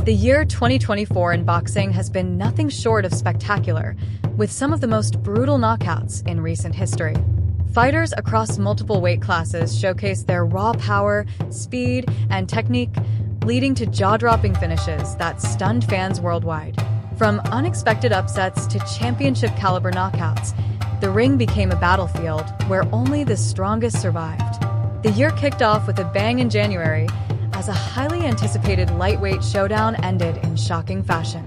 The year 2024 in boxing has been nothing short of spectacular, with some of the most brutal knockouts in recent history. Fighters across multiple weight classes showcased their raw power, speed, and technique, leading to jaw-dropping finishes that stunned fans worldwide. From unexpected upsets to championship-caliber knockouts, the ring became a battlefield where only the strongest survived. The year kicked off with a bang in January, as a highly anticipated lightweight showdown ended in shocking fashion.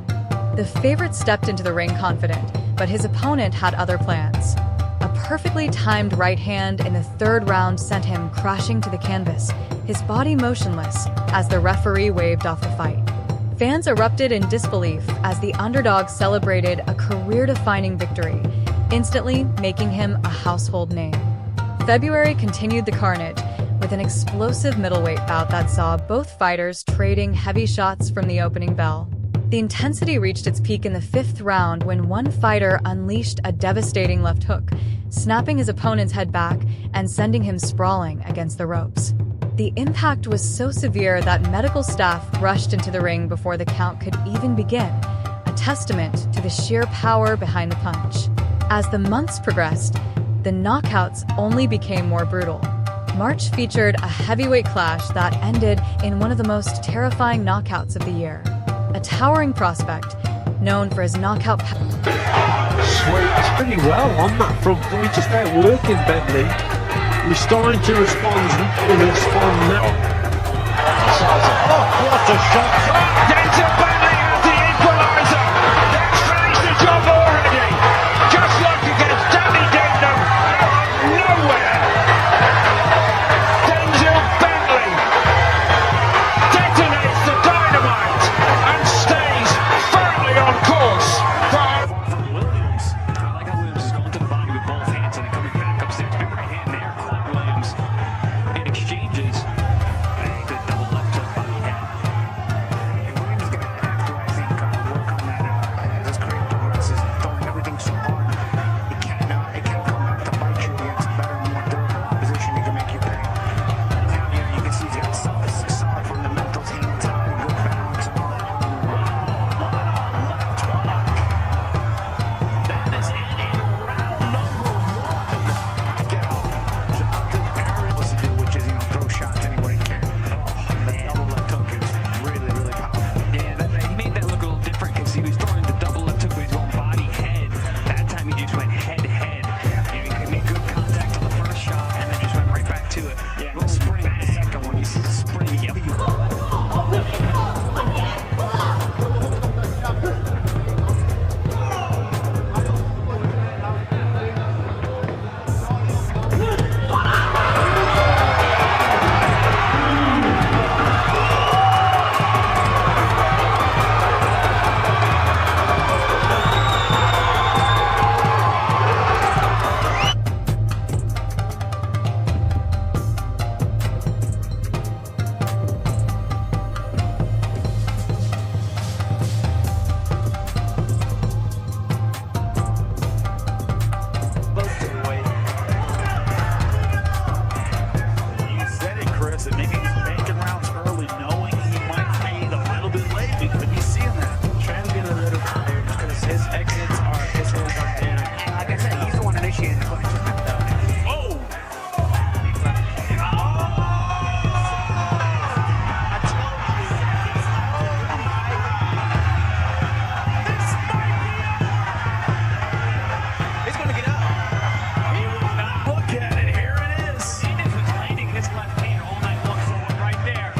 The favorite stepped into the ring confident, but his opponent had other plans. A perfectly timed right hand in the third round sent him crashing to the canvas, his body motionless as the referee waved off the fight. Fans erupted in disbelief as the underdog celebrated a career-defining victory, instantly making him a household name. February continued the carnage, with an explosive middleweight bout that saw both fighters trading heavy shots from the opening bell. The intensity reached its peak in the fifth round when one fighter unleashed a devastating left hook, snapping his opponent's head back and sending him sprawling against the ropes. The impact was so severe that medical staff rushed into the ring before the count could even begin, a testament to the sheer power behind the punch. As the months progressed, the knockouts only became more brutal. March featured a heavyweight clash that ended in one of the most terrifying knockouts of the year. A towering prospect, known for his knockout power. Sweeps pretty well on that front foot, just outworking Bentley. He's starting to respond now. Oh, what a shot! Denzel Bentley has the equaliser! That's finished the job already! Just like against Danny Dignam out of nowhere! Denzel Bentley detonates the dynamite and stays firmly on course for Williams. I like how Williams is going to the body with both hands and then coming back upstairs. Big right hand there. Caught Williams in exchanges. Bang, good double left hook body head. And Williams is going to have to, I think, work on that as his career progresses, throwing everything so hard. It can come back to bite you against a better, more durable opposition. It can make you pay. Now, you can see he's got solid fundamentals, hand time, good balance, and all that. That is it in round number one. Get out. Aaron was to do, which is, throw shots anywhere he can. The double left hook is really, really powerful. Yeah, he made that look a little different because he was throwing the double left hook, but he's going body head. That time he just went head head. He could make good contact on the first shot and then just went right back to it. Yeah, little spring on the second one. You see the spring. Yep. You said it, Chris, and maybe he's making rounds early, knowing he might fade a little bit late. But he's seeing that. Trying to be a little tired just because his exits are his hands are in. And like I said, he's the one initiating the punch. Oh! He's going to get up. Look at it. Here it is. He was landing his left hand all night long forward right there.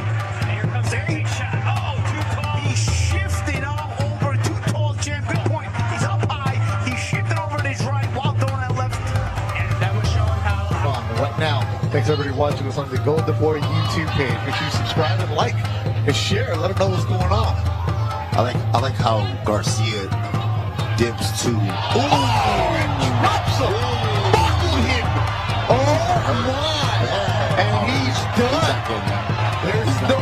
And here comes the big shot. Oh, too tall. He shifted all over. Too tall, champ. Good point. He's up high. He shifted over to his right while throwing that left. And that was showing how Right now, thanks everybody watching us on the Golden Boy YouTube page. Make sure you subscribe and like and share. Let them know what's going on. I like how Garcia dips to. Ooh, drops him. Bobbled him. Oh my! And he's done. There's no.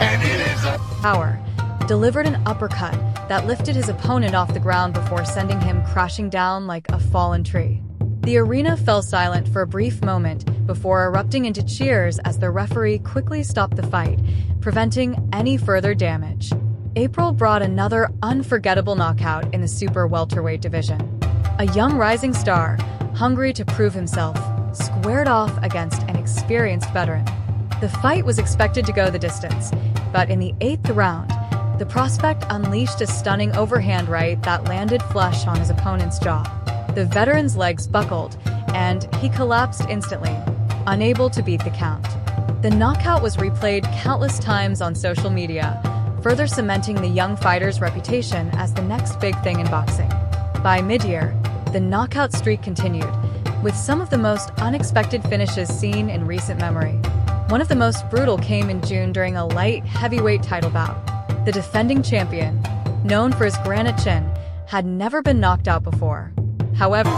And it is a Power delivered an uppercut that lifted his opponent off the ground before sending him crashing down like a fallen tree. The arena fell silent for a brief moment before erupting into cheers as the referee quickly stopped the fight, preventing any further damage. April brought another unforgettable knockout in the super welterweight division. A young rising star, hungry to prove himself, squared off against an experienced veteran. The fight was expected to go the distance, but in the 8th round, the prospect unleashed a stunning overhand right that landed flush on his opponent's jaw. The veteran's legs buckled, and he collapsed instantly, unable to beat the count. The knockout was replayed countless times on social media, further cementing the young fighter's reputation as the next big thing in boxing. By mid-year, the knockout streak continued, with some of the most unexpected finishes seen in recent memory. One of the most brutal came in June during a light heavyweight title bout. The defending champion, known for his granite chin, had never been knocked out before. However,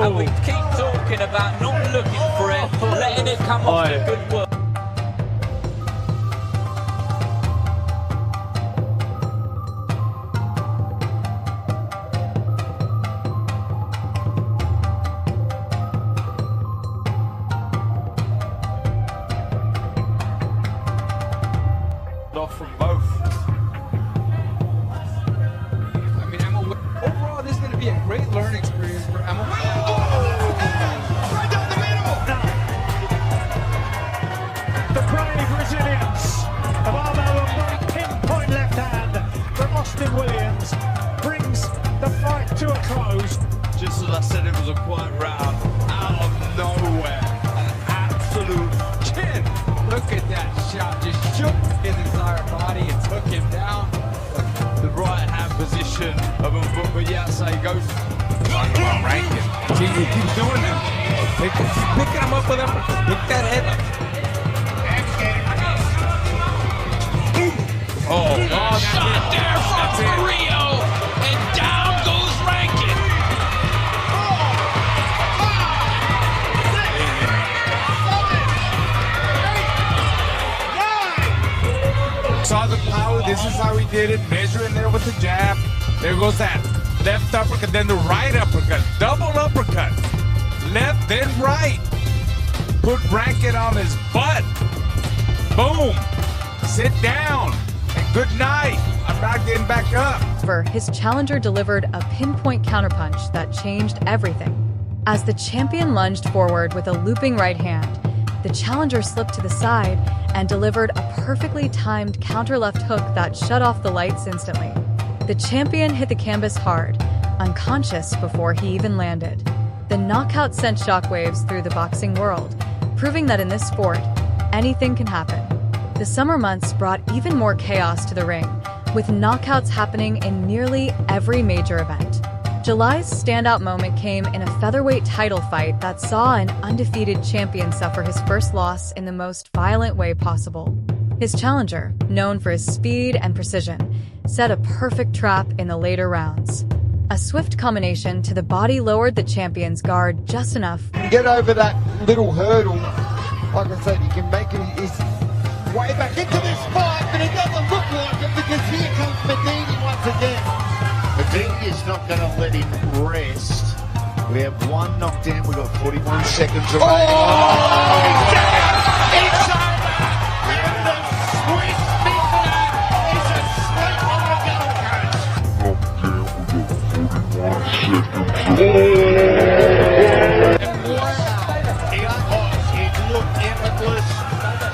and we keep talking about not looking for it, letting it come off the good work. Off from both. I mean, overall, this is going to be a great learning experience for Emma. Right down the middle! The brave resilience of our pinpoint left hand from Austin Williams brings the fight to a close. Just as I said, it was a quiet round. Out of nowhere, an absolute chin. Look at that shot, just shook his entire body and took him down. The right hand position of him, but yeah, so he goes. Talk about ranking. He keeps doing it. Keep picking him up with uppercuts. Pick that head up. Oh, Shot there from Rio, and down goes Rankin. Saw the power. This is how he did it. Measuring there with the jab. There goes that left uppercut, then the right uppercut. Double uppercut. Left, then right. Put Rankin on his butt. Boom. Sit down. And good night. I'm not getting back up. his challenger delivered a pinpoint counterpunch that changed everything. As the champion lunged forward with a looping right hand, the challenger slipped to the side and delivered a perfectly timed counter left hook that shut off the lights instantly. The champion hit the canvas hard, unconscious before he even landed. The knockout sent shockwaves through the boxing world, proving that in this sport, anything can happen. The summer months brought even more chaos to the ring, with knockouts happening in nearly every major event. July's standout moment came in a featherweight title fight that saw an undefeated champion suffer his first loss in the most violent way possible. His challenger, known for his speed and precision, set a perfect trap in the later rounds. A swift combination to the body lowered the champion's guard just enough. Get over that little hurdle. Like I said, you can make it his way back into this fight, but it doesn't look like it because here comes Medini once again. Medini is not going to let him rest. We have one knockdown. We've got 41 seconds remaining. It's over! And the Swiss midnight is asleep on the battle cage. It looked effortless,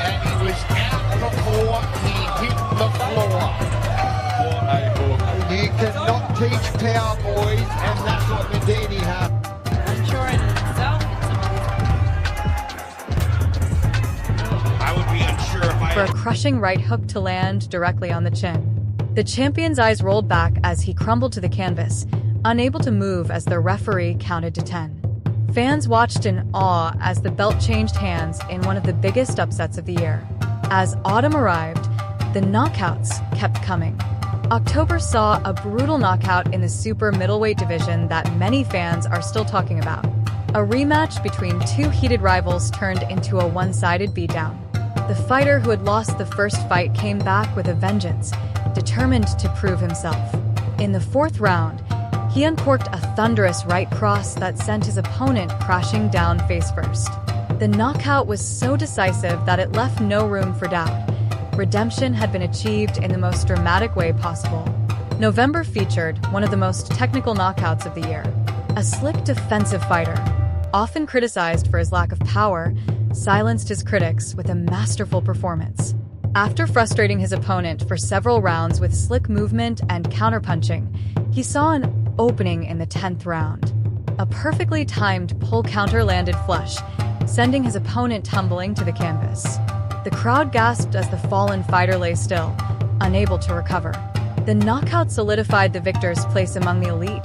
and he was out before he hit the floor. You cannot teach power, boys, and that's what Medini had. I would be unsure if I... For a crushing right hook to land directly on the chin. The champion's eyes rolled back as he crumbled to the canvas, unable to move as the referee counted to 10. Fans watched in awe as the belt changed hands in one of the biggest upsets of the year. As autumn arrived, the knockouts kept coming. October saw a brutal knockout in the super middleweight division that many fans are still talking about. A rematch between two heated rivals turned into a one-sided beatdown. The fighter who had lost the first fight came back with a vengeance, determined to prove himself. In the fourth round, he uncorked a thunderous right cross that sent his opponent crashing down face first. The knockout was so decisive that it left no room for doubt. Redemption had been achieved in the most dramatic way possible. November featured one of the most technical knockouts of the year. A slick defensive fighter, often criticized for his lack of power, silenced his critics with a masterful performance. After frustrating his opponent for several rounds with slick movement and counterpunching, he saw an opening in the 10th round. A perfectly timed pull counter landed flush, sending his opponent tumbling to the canvas. The crowd gasped as the fallen fighter lay still, unable to recover. The knockout solidified the victor's place among the elite,